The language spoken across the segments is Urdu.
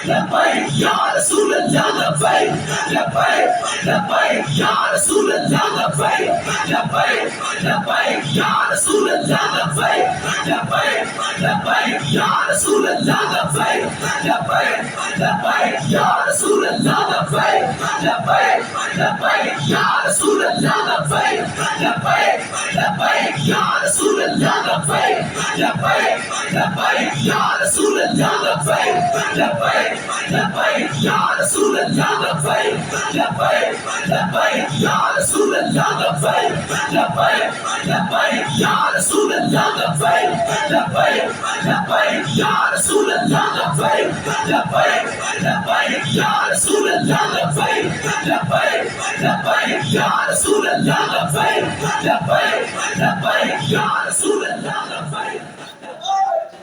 لبیک یا رسول اللہ لبیک لبیک لبیک یا رسول اللہ لبیک لبیک لبیک یا رسول اللہ لبیک لبیک لبیک یا رسول اللہ لبیک لبیک لبیک یا رسول اللہ لبیک لبیک لبیک یا رسول اللہ لبیک لبیک لبیک یا رسول اللہ لبیک لبیک لبیک یا رسول اللہ لبیک لبیک لبیک یا رسول اللہ لبیک لبیک لبیک یا رسول اللہ لبیک لبیک لبیک یا رسول اللہ لبیک لبیک لبیک یا رسول اللہ لبیک لبیک لبیک یا رسول اللہ لبیک لبیک لبیک یا رسول اللہ لبیک لبیک لبیک یا رسول اللہ لبیک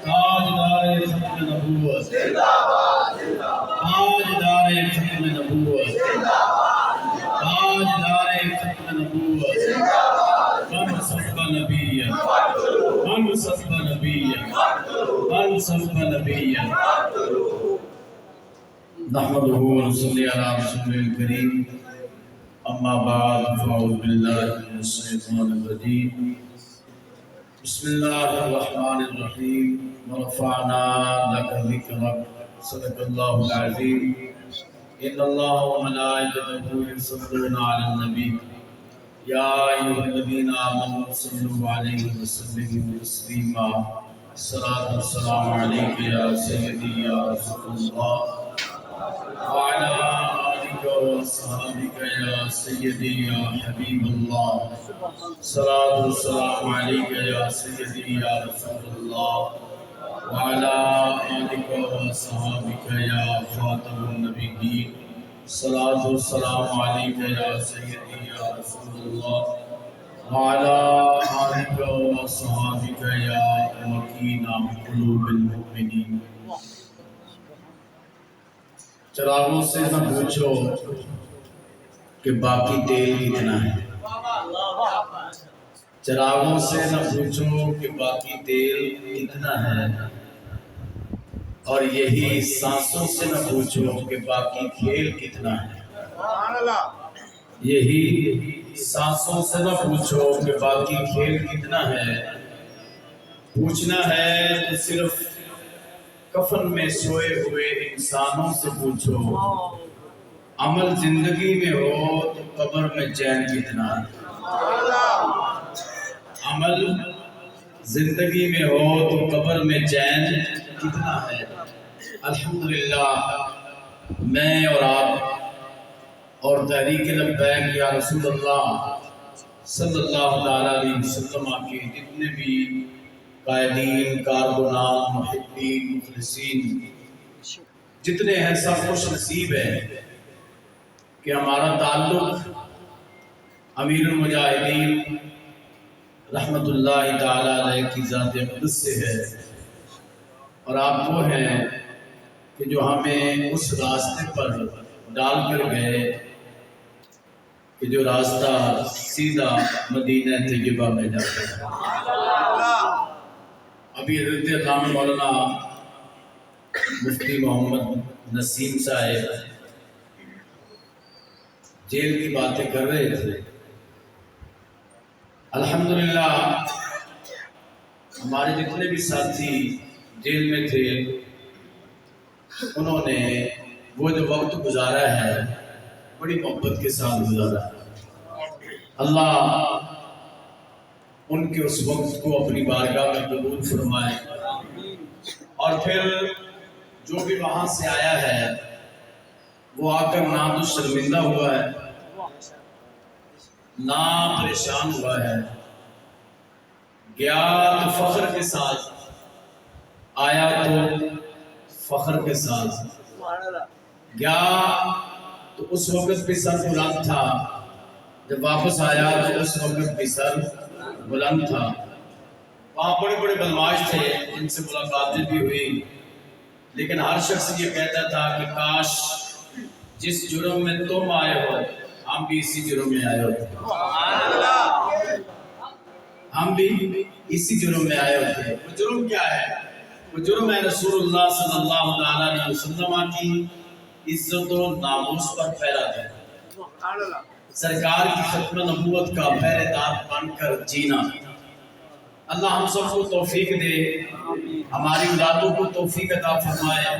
تاجدار ختم نبوت زندہ باد زندہ باد تاجدار ختم نبوت زندہ باد تاجدار ختم نبوت زندہ باد من صف نبیا مقتلو من صف نبیا مقتلو من صف نبیا مقتلو نحمده ونصلي على رسول الكريم اما بعد فاعوذ بالله من الشيطان الرجيم بسم الله الرحمن الرحيم ورفعنا لك ذكرك صدق الله العظيم ان الله وملائكته يصلون على النبي يا ايها الذين امنوا صلوا عليه وسلموا تسليما الصلاه والسلام عليك يا سيدي يا رسول الله وعلى آلك وصحبك يا سيدي يا حبيب الله الصلاة والسلام عليك يا سيدي يا رسول الله وعلى آلك وصحبك يا خاتم النبيين الصلاة والسلام عليك يا سيدي يا رسول الله وعلى آلك وصحبك يا مكين قلوب المؤمنين چراغوں سے نہ پوچھو کہ باقی تیل کتنا ہے چراغوں سے نہ پوچھو کہ باقی تیل کتنا ہے اور یہی سانسوں سے نہ پوچھو کہ باقی کھیل کتنا ہے یہی سانسوں سے نہ پوچھو کہ باقی کھیل کتنا ہے پوچھنا ہے تو صرف کفن میں سوئے ہوئے انسانوں سے پوچھو عمل زندگی میں ہو تو قبر میں چین کتنا ہے عمل زندگی میں ہو تو قبر میں چین کتنا ہے الحمدللہ میں اور آپ اور تحریک لبیک یا رسول اللہ صلی اللہ تعالیٰ علیہ وسلم کے جتنے بھی قائدین کارکنان محبین مخلصین جتنے ہیں سب خوش نصیب ہیں کہ ہمارا تعلق امیر المجاہدین رحمت اللہ تعالیٰ علیہ کی ذات اقدس سے ہے اور آپ وہ ہیں کہ جو ہمیں اس راستے پر ڈال کر گئے کہ جو راستہ سیدھا مدینہ طیبہ میں جاتا ہے ابھی حضرت علامہ مولانا مفتی محمد نسیم صاحب جیل کی باتیں کر رہے تھے الحمدللہ ہمارے جتنے بھی ساتھی جیل میں تھے انہوں نے وہ جو وقت گزارا ہے بڑی محبت کے ساتھ گزارا اللہ ان کے اس وقت کو اپنی بارگاہ میں قبول فرمائے اور پھر جو بھی وہاں سے آیا ہے وہ آ کر نہ تو شرمندہ ہوا ہے نہ پریشان ہوا ہے گیا تو فخر کے ساتھ آیا تو فخر کے ساتھ گیا تو اس وقت بھی سر بلند تھا جب واپس آیا تو اس وقت بھی سر بلند تھا وہاں بڑے بڑے بدماش تھے جن سے ملاقاتیں بھی ہوئی لیکن ہر شخص یہ کہتا تھا کہ کاش جس جرم میں تم آئے ہو ہم بھی اسی جرم میں آئے ہوتے ہم بھی اسی جرم میں آئے ہوتے وہ جرم کیا ہے وہ جرم ہے رسول اللہ صلی اللہ تعالیٰ علیہ وسلم کی عزت و ناموس پر پھیلا دیا، سرکار کی ختم نبوت کا پہرے دار بن کر جینا۔ اللہ ہم سب کو توفیق دے، ہماری اولادوں کو توفیق عطا فرمائے۔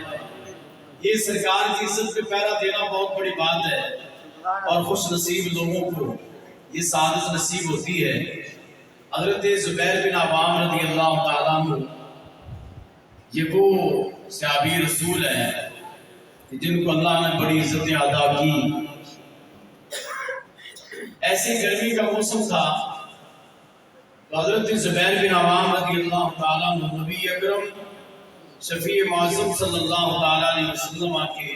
یہ سرکار کی عزت پہ پہرا دینا بہت بڑی بات ہے، اور خوش نصیب لوگوں کو یہ سعادت نصیب ہوتی ہے۔ حضرت زبیر بن عوام رضی اللہ تعالیٰ عنہ یہ وہ صحابی رسول ہیں جن کو اللہ نے بڑی عزتیں عطا کی۔ ایسی گرمی کا موسم تھا تو حضرت زبیر بن عوام رضی اللہ تعالیٰ عنہ نبی اکرم شفیع معظم صلی اللہ تعالیٰ علیہ وسلم کے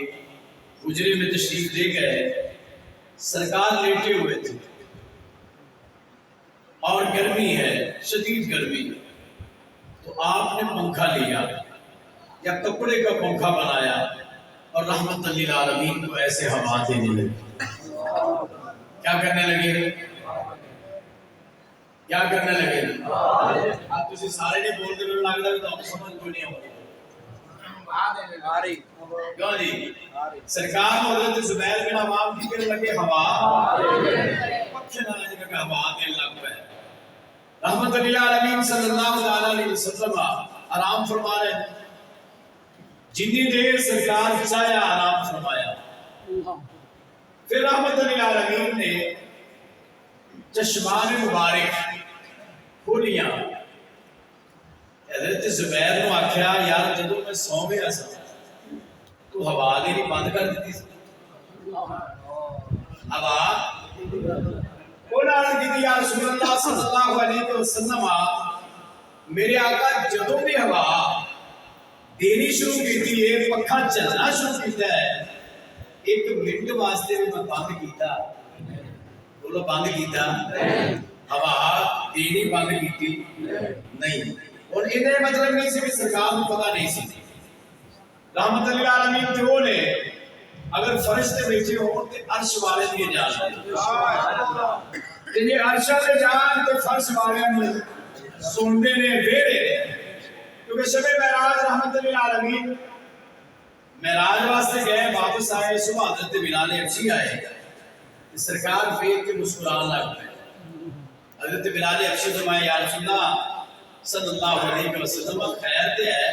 حجرے میں تشریف لے گئے۔ سرکار لیٹے ہوئے تھے اور گرمی ہے، شدید گرمی، تو آپ نے پنکھا لیا یا کپڑے کا پنکھا بنایا اور رحمت للعالمین کو ایسے ہوا دینے لگے۔ کیا کرنے لگے؟ کیا کرنے لگے؟ آپ کسی سارے نے بولتے ہوئے لگتا ہے تو آپ سمجھ کوئی نہیں ہوگی۔ کیوں جی؟ سرکار حضرت زبیر بن عوام کی کرنے لگے ہوا، پکھے نہ لگے کہ ہوا دینے لگ پہ۔ رحمت للعالمین صلی اللہ علیہ وسلم آرام فرما رہے ہیں، جتنی دیر سرکار چاہیا آرام فرمایا۔ پھر رحمت للعالمین نے چشمان مبارک کھولیاں۔ حضرت زبیر نو آکھیا یار جدوں میں سو گیا سا تو ہوا دینی بند کر دیتی سی۔ ہوا عرض کی یا رسول اللہ صلی اللہ علیہ وسلم میرے آقا جدوں بھی ہوا دینی شروع کیتی ہے، پکھا چلنا شروع کیتا ہے، ایک منٹ واسطے میں بند کیتا، بولو بند کیتا، ہوا دینی بند کیتی نہیں۔ اور انہیں مطلب نہیں سی بھی سرکار کو پتہ نہیں سی۔ رحمت للعالمین جو نے اگر فرشتے بیٹھے ہوں تو عرش والے بھی جان دے، یہ عرشہ سے جان تو فرش والے نے سنتے نے ویرے، کیونکہ شب معراج رحمت للعالمین معراج واسطے گئے، واپس آئے، صبح حضرت بلال حبشی آئے، سرکار پھیر کے مسکران لگ پئے۔ حضرت بلال حبشی فرمایا یا رسول اللہ صلی اللہ علیہ وسلم خیر تے ہے؟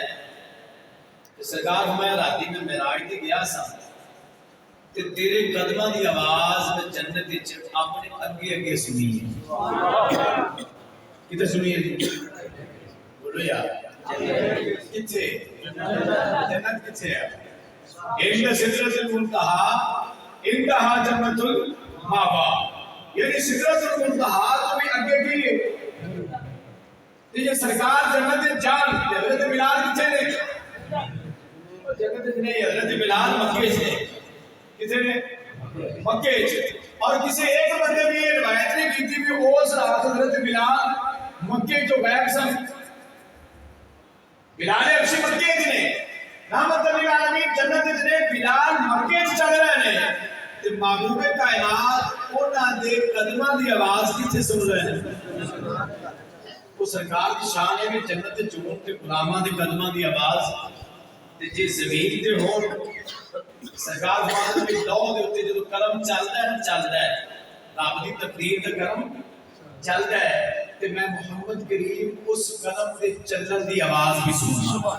سرکار فرمایا راتی میں معراج تے گیا سا تے تیرے قدماں دی آواز میں جنت وچ اپنے اگے اگے سنی ہے۔ کتے سنی ہے؟ بولو یار کتھے؟ جنت کتھے ہے؟ عند سدرۃ المنتہی، انتہا جنت المأویٰ، یعنی سدرۃ المنتہی تو بھی اگے کی ہے۔ یہ سرکار جنت جان حضرت بلال کتھے نے؟ جنت نہیں، حضرت بلال مکے سے، کتھے نے؟ مکے سے۔ اور کسی ایک بندے بھی یہ روایت نے کی تھی کہ اس رات حضرت بلال مکے جو غیب سن، بلال حبشی مکے جنے، رحمت للعالمین جنت جنے، بلال مکے چل رہے ہیں، تے محبوب کائنات انہاں دے قدماں دی آواز کتھے سن رہے ہیں؟ وہ سرکار کی شان ہے کہ جنت جون تے غلاماں دے قدماں دی آواز تے جے زمین تے ہون سرکار فرماتے ہیں لو دے اوتے جدوں قلم چلدا ہے چلدا ہے، رب دی تقدیر دا قلم چلدا ہے تے میں محمد کریم اس قلم دے چلن دی آواز بھی سننا۔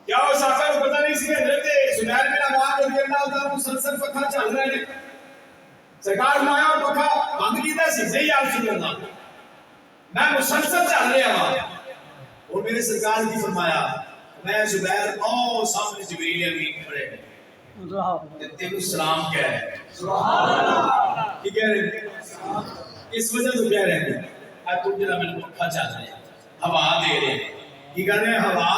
کیا اس آقا کو پتہ نہیں سی کہ حضرت زبیر بن عوام رضی اللہ تعالیٰ مسلسل پکھا چل رہے ہیں؟ سرکار فرمایا پکھا بند کیتا سی؟ نہیں یا رسول اللہ، میں مسلسل چل رہا ہوں۔ اور میرے سرکار کی فرمایا میں زبیر او سامنے جبریل امین کھڑے ہیں، تینوں سلام کہہ رہے ہیں۔ کی کہہ رہے ہیں؟ اس وجہ تو کہہ رہے ہیں اے تم جنہاں میں پکھا چل رہے ہیں، ہوا دے رہے ہیں، کی کہہ رہے ہیں؟ ہوا۔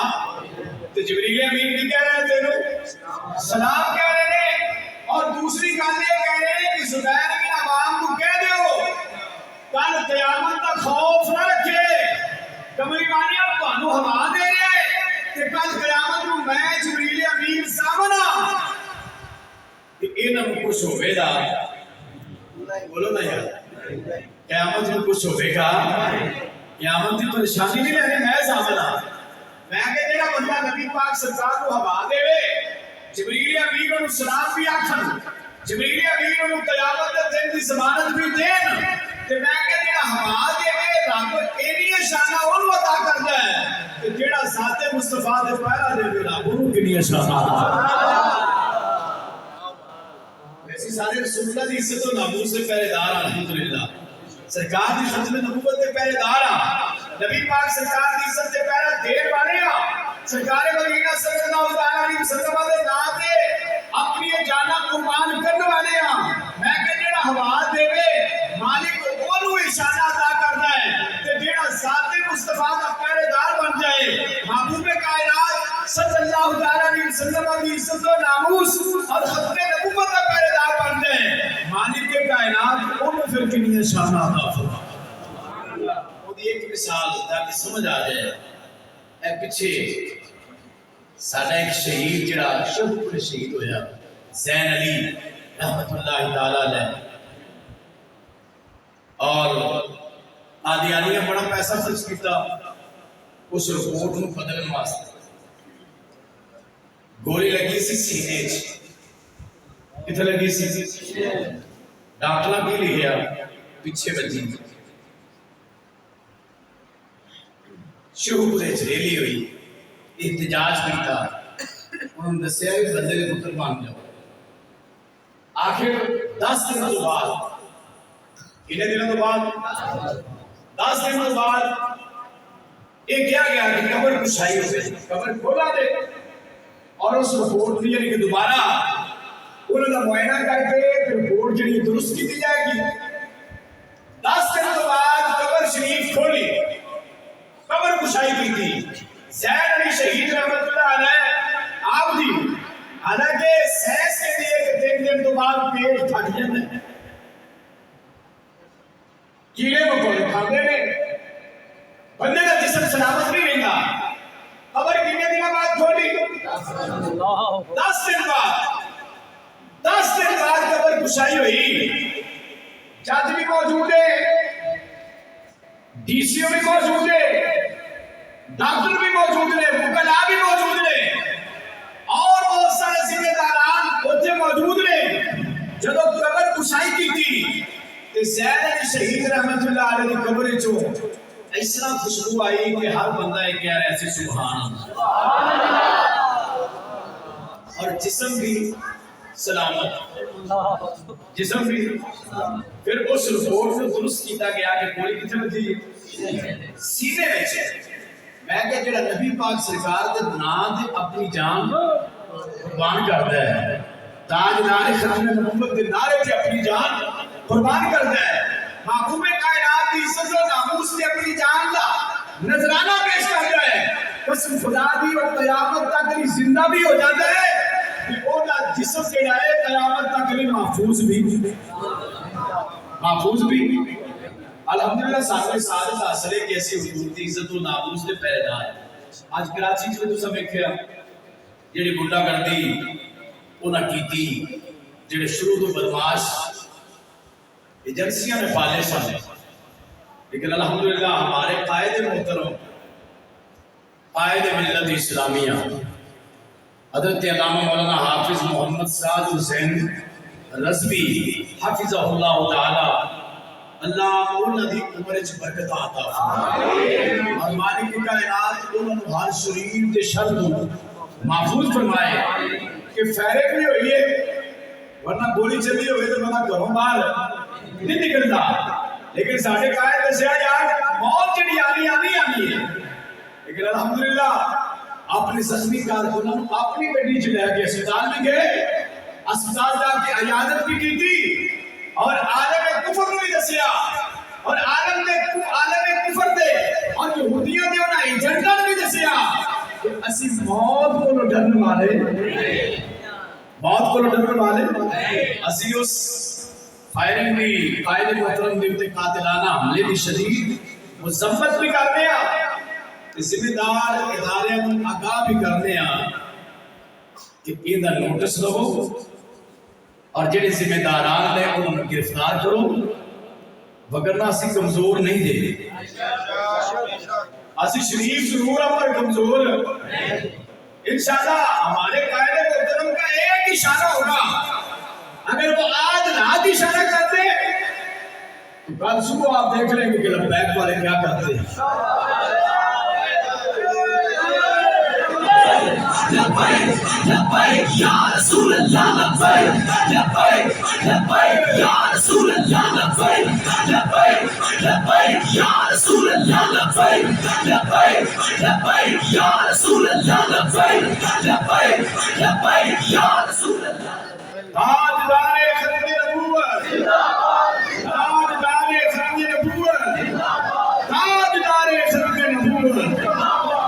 تو جبریل امین بھی کہہ رہے ہیں تینوں سلام کہہ رہے ہیں۔ اور دوسری گل یہ کہہ رہے ہیں کہ زبیر بن عوام کو کہہ دیو کل قیامت کا خوف نہ رکھے، کمری وانی اب تانوں ہوا دے رہے کہ کل قیامت کو میں جبریل امین سامنا کہ انہاں کو کچھ ہوے گا، بولو نا یار قیامت میں کچھ ہوے گا قیامت کی پریشانی نہیں لینی میں سامنا میں کہ جڑا بندہ نبی پاک سرکار کو ہوا دے جبریل امین نوں سلام بھی آکھن جبریل امین نوں قیامت دے دن دی ضمانت بھی دین تے میں کہ جڑا ہوا دے رب اینی شاناں اونوں عطا کردا ہے تے جڑا ذات مصطفیٰ دے پہلا دے رب اونوں کنی شاناں ایسی سارے رسول اللہ دی عزت و ناموس سے پہرے دار الحمدللہ سرکار دی ختم نبوت دے پہرے دار نبی پاک سرکار دی عزت دے پہرا دیر والے سرکار مدینہ صلی اللہ علیہ وسلم دے نام تے اپنی جاناں قربان کرنے والے میں کہ جڑا ہوا دے مالک اونوں اشارہ عطا کردا ہے تے جڑا ذات مصطفیٰ دا پہرے دار بن جائے محبوب کائنات صلی اللہ علیہ وسلم دی عزت و ناموس اور ختم نبوت دا پہرے دار بن جائے مالک کائنات اونوں پھر کنی شان عطا فرمائے اودی ایک مثال تاکہ سمجھ آ جائے اے پیچھے ساڈا ایک شہید جڑا شہید شہید ہویا زین علی رحمت اللہ تعالی علیہ اور قادیانیہ بڑا پیسہ خرچ کیتا اس رپورٹ نو بدلن واسطے گولی لگی سی سینے چ کتھے لگی سی ڈاکٹر بھی لکھیا پیچھے بجی شہور ریلی ہوئی احتجاج کیتا انہوں نے دسیا کہ بندے کے پتر مان جاؤ آخر 10 دن تو بعد کتنے دنوں تو بعد 10 دن تو بعد یہ کیا گیا کہ قبر کشائی ہو گئی قبر کھولا دے اور اس رپورٹ دی یعنی کہ دوبارہ انہوں نے معائنہ کر کے رپورٹ جڑی درست کی جائے گی 10 دن تو بعد قبر شریف کھولی قبر کشائی کی تھی زین علی شہید رحمت اللہ علیہ آپ دی حالانکہ سینس کے لیے کہ 3 دن تو بعد پیٹ پھٹ جاتا ہے کیڑے مکوڑے کھاندے نے بندے کا جسم سلامت نہیں رہتا قبر کتنے دن بعد کھولی 10 دن بعد 10 دن بعد قبر کشائی ہوئی جج بھی موجود ہے ڈی سی او بھی موجود ہے ڈاکٹر بھی موجود ہے وکلا بھی موجود ہے اور بہت سارے ذمہ داران اتنے موجود نے جب قبر کشائی کی تھی تو زین علی شہید رحمت اللہ علیہ کی قبر چو اس طرح خوشبو آئی کہ ہر بندہ یہ کہہ رہا ہے سبحان اللہ اور جسم بھی سلامت جسم بھی پھر اس رپورٹ کو درست کیتا گیا کہ گولی کتنے بجی سینے میں میں کہ جڑا نبی پاک سرکار دے نام تے اپنی جان قربان کردا ہے تاجدار ختم نبوت دے نعرے تے اپنی جان قربان کردا ہے محبوب کائنات دی عزت و ناموس تے اپنی جان دا نذرانہ پیش کردا ہے قسم خدا دی اور قیامت تک بھی زندہ بھی ہو جاتا ہے کہ وہ دا جسم جڑا ہے قیامت تک بھی محفوظ بھی الحمدللہ سارے سارے حاصلے کیسی حضور دی عزت و ناموس دے پیدا ہے آج کراچی وچ تساں ویکھیا جڑی گنڈا گردی انہاں کیتی جڑے شروع تو بدماش ایجنسیاں نے پالے سن لیکن الحمدللہ ہمارے قائد محترم قائد ملت اسلامیہ حضرت علامہ مولانا حافظ محمد سعد حسین رضوی حفظہ اللہ تعالی اللہ انہاں دی عمر وچ برکت عطا فرمائے اور مالک کائنات انہاں نوں ہر شریر دے شر تو محفوظ فرمائے کہ فارغ بھی ہوئیے ورنہ گولی چلی ہوئے تو بندہ گھروں باہر نہیں نکلتا لیکن ساڈے قائد دسیا یار موت جڑی آنی ہے لیکن الحمدللہ اپنے زخمی کارکنوں اپنی گڈی چ لے کے اسپتال بھی گئے اسپتال جا کے عیادت بھی کی تھی اور عالم کفر نو بھی دسیا اور عالم کفر دے اور یہودیوں دے انہاں ایجنٹاں نو بھی دسیا کہ اسی موت کو ڈرن والے اسی اس فائرنگ دی قائد محترم دے تے قاتلانہ حملے دی شدید مذمت بھی کرنے ذمہ دار ادارے نوں آگاہ بھی کرنے کہ ایندا نوٹس لو اور جڑے ذمہ داران نے انہوں نے گرفتار کرو وگرنہ اسی کمزور نہیں دے اسی شریف ضرور پر کمزور انشاءاللہ ہمارے قائد محترم کا ایک اشارہ ہوگا، اگر وہ آج رات اشارہ کرتے تو کل صبح آپ دیکھ لیں گے کہ لبیک والے کیا کرتے ہیں۔ لبیک لبیک یا رسول اللہ لبیک لبیک لبیک یا رسول اللہ لبیک لبیک لبیک یا رسول اللہ لبیک لبیک لبیک یا رسول اللہ لبیک لبیک لبیک یا رسول اللہ تاجدار ختم نبوت، تاجدار ختم نبوت، تاجدار ختم نبوت،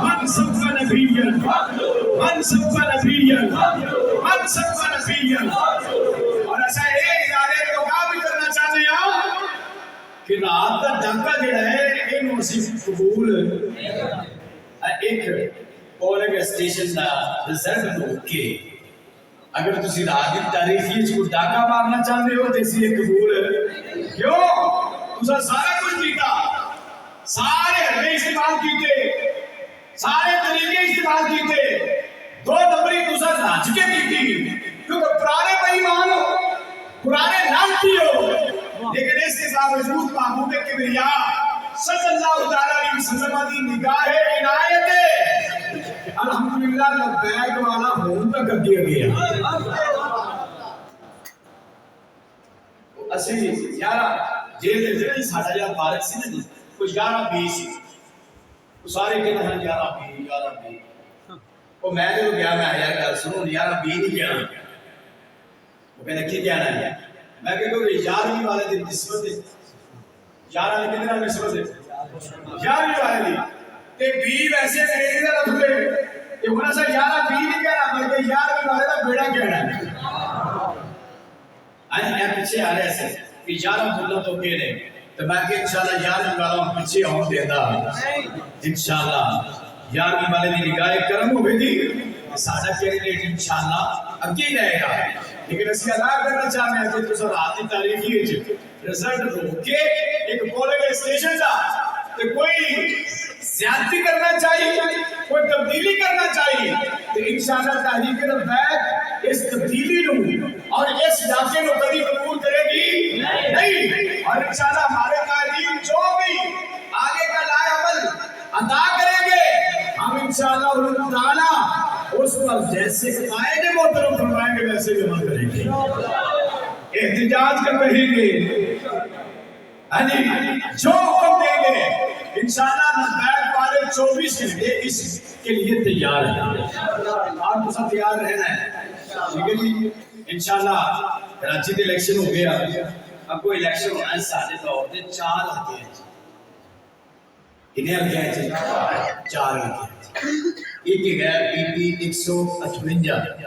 من سب نبیًا من سب نبیًا من سب نبیًا۔ اور ایسا ایک ادارے کو کام بھی کرنا چاہتے ہیں کہ رات کا ڈاکہ جڑا ہے انہوں سے قبول ایک پولنگ اسٹیشن کا رزلٹ ہو کے اگر تسی رات کی تاریخی کو ڈاکہ مارنا چاہتے ہو تو اسی ایک قبول کیوں؟ تسا سارا کچھ کیتا، سارے حلے استعمال کیتے، سارے طریقے استعمال کیتے، دو نمبری تسا راج کے کیتی کیونکہ پرانے بےایمان ہو، پرانے لعنتی ہو، لیکن اس کے باوجود محبوب کبریا صلی اللہ علیہ وسلم کی نگاہ عنایت الحمدللہ لبیک والا ہون تک اگے گیا۔ اسی یارہ جیل دے جی ساڑھا یا بارک سی نا جی کچھ 11-20 وہ سارے کہنا ہے 11-20 وہ میں نے گیا میں آیا گا سنو 11-20 نہیں کہنا وہ کہنا کی کہنا ہے میں کہ کوئی 11ویں والے دن نسبت ہے 11 نے کتنا نسبت ہے 11ویں والے دن تے 20 ویسے میرے ادھر رکھ دے یہ ہونا سا 11-20 نہیں کہنا بلکہ 11ویں والے کا بیڑا کہنا ہے۔ میں پیچھے آ رہے سے کہ 11 بھولنا تو کہہ رہے تو میں کہ انشاءاللہ 11ویں والا ہم پیچھے ہوں دیتا انشاءاللہ 11ویں والے نے نگاہ کرم ہوئے دی سادہ کینڈیڈیٹ انشاءاللہ اگے رہے گا، لیکن اسی ادا کرنا چاہتے ہیں کہ تو سر آتی تاریخی رزلٹ رو کے ایک پولنگ اسٹیشن دا تو کوئی زیادتی کرنا چاہیے، کوئی تبدیلی کرنا چاہیے تو انشاءاللہ تحریک لبیک اس تبدیلی نو اور اس ڈاکے نو کبھی قبول کرے گی نہیں، اور انشاءاللہ ہمارے قائدین جو بھی آگے کا لائے عمل ادا کریں گے ہم انشاءاللہ تعالی اس پر جیسے قائد محترم فرمائیں گے ویسے بھی عمل کریں گے، احتجاج کر رہیں گے جو حکم دیں گے انشاءاللہ لبیک والے 24 گھنٹے اس کے لیے تیار ہیں، آپ کو سب تیار رہنا ہے ٹھیک ہے جی۔ انشاءاللہ کراچی دے الیکشن ہو گیا، اب کوئی الیکشن ہونا ہے سارے دور دے 4 ہلکے ہیں انہیں ہلکے ہیں 4 ہلکے ہیں، ایک ہے پی پی 158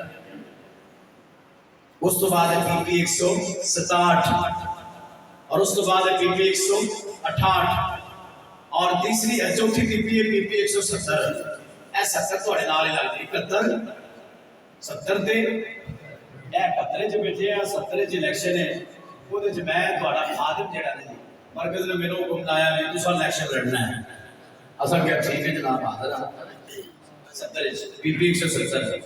اس تو بعد ہے پی پی 167 اور اس تو بعد ہے پی پی 168 اور تیسری چوتھی پی پی ہے پی پی 170 ایسا 70 تھوڑے نال ہی لگتے 71 70 دے اے 71 جو بیٹھے ہیں 70 جو الیکشن ہے وہ دے جو میں تھوڑا خادم جڑا نہیں مرکز نے میرے حکم لایا بھی دوسرا الیکشن لڑنا ہے اصل کیا ٹھیک ہے جناب حاضر 70 پی پی 170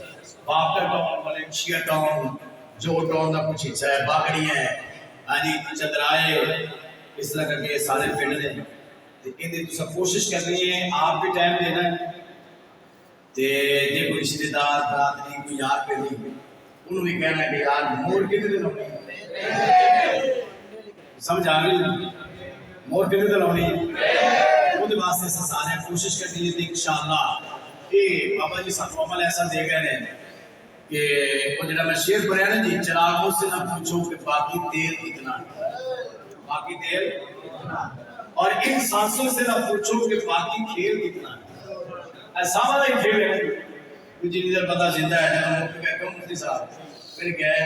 باپر ٹاؤن ملیشیا ٹاؤن جو ٹاؤن کا کچھ حصہ ہے باگڑی ہے چندرائے اس طرح کر کے سارے پنڈ نے سب کوشش کر رہی ہے آپ بھی ٹائم دینا ہے کوئی رشتے دار برادری کوئی یار پہ نہیں انہوں نے کہنا ہے کہ یار مور کتنے دن ہونی سمجھ آ گئی مور کتنے دن ہونی وہ واسطے سارے کوشش کر رہی ہے انشاءاللہ کہ بابا جی سب عمل ایسا دے گئے ہیں کہ وہ جڑا میں شعر پڑھا نا جی چراغوں سے نہ پوچھو کہ باقی تیل کتنا باقی تیل اور ان سانسوں سے نہ پوچھو کہ باقی کھیل کتنا ایسا والا ہی کھیل ہے مجھے ادھر پتا زندہ ہے مفتی صاحب پھر گئے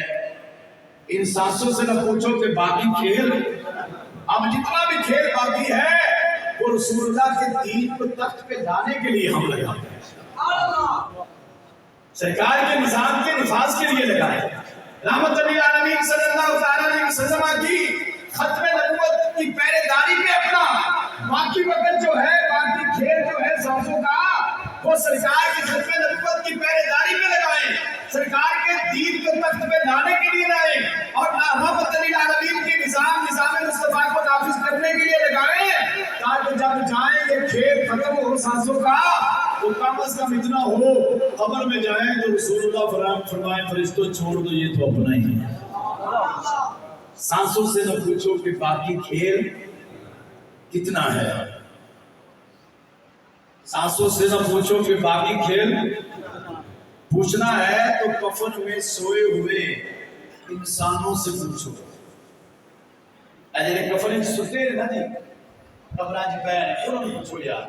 ان سانسوں سے نہ پوچھو کہ باقی کھیل اب جتنا بھی کھیل باقی ہے وہ رسول اللہ کے دین کو تخت پہ لانے کے لیے ہم لگا سرکار کے نظام کے نفاذ کے لیے لگائے رحمت للعالمین صلی اللہ علیہ وسلم کی ختم نبوت کی پہرے داری پہ اپنا باقی وقت جو ہے، باقی کھیل جو ہے سانسوں کا، وہ سرکار کی ختم نبوت کی پہرے داری میں لگائیں، سرکار کے دین کو تخت پہ لانے کے لیے لائیں، اور رحمت للعالمین کے نظام مصطفیٰ کو نافذ کرنے کے لیے لگائیں، تاکہ جب جائیں یہ کھیل ختم ہو سانسوں کا تو کم از کم اتنا ہو، قبر میں جائیں تو رسول اللہ فرمائے فرشتوں چھوڑ دو یہ تو اپنا ہی ہے۔ سانسوں سے نہ پوچھو کہ باقی کھیل کتنا ہے، سانسوں سے نہ پوچھو کہ باقی کھیل پوچھنا ہے تو کفن میں سوئے ہوئے انسانوں سے پوچھو۔ اجے کفن سوتے ہیں نا جی، قبراں چ پے انہوں نے پوچھو یار۔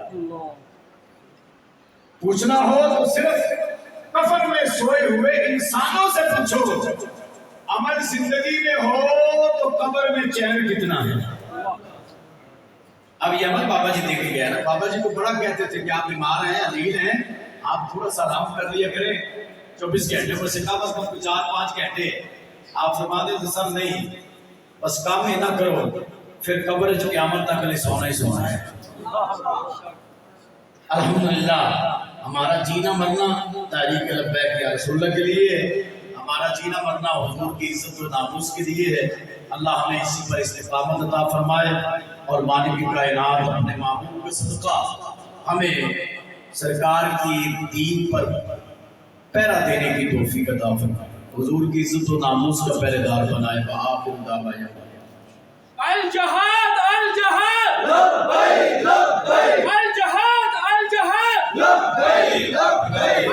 پوچھنا ہو تو صرف کفن میں سوئے ہوئے انسانوں سے پوچھو، عمل زندگی میں ہو تو قبر میں چین کتنا ہے۔ اب یہ عمل بابا جی دیکھ گیا نا، بابا جی کو بڑا کہتے تھے کہ آپ بیمار ہیں، علیل ہیں، آپ تھوڑا سا آرام کر لیا کریں، 24 گھنٹے پر سے کم از کم 4-5 گھنٹے۔ آپ فرما دیں تو سب نہیں، بس کام ہی نہ کرو، پھر قبر جو قیامت تک لے سونا ہی سونا ہے۔ الحمدللہ ہمارا جینا مرنا تحریک لبیک یا رسول اللہ کے لیے، ہمارا جینا مرنا حضور کی عزت و ناموس کے لیے ہے۔ اللہ ہمیں اسی پر استقامت عطا فرمائے، اور مالک کائنات اپنے محبوب کے صدقہ ہمیں سرکار کی دین پر پہرا دینے کی توفیق عطا فرمائے، حضور کی عزت و ناموس کا پہرے دار بنائے۔ وآخر دعوانا الجہاد الجہاد لبیک لبیک الجہاد الجہاد لبیک لبیک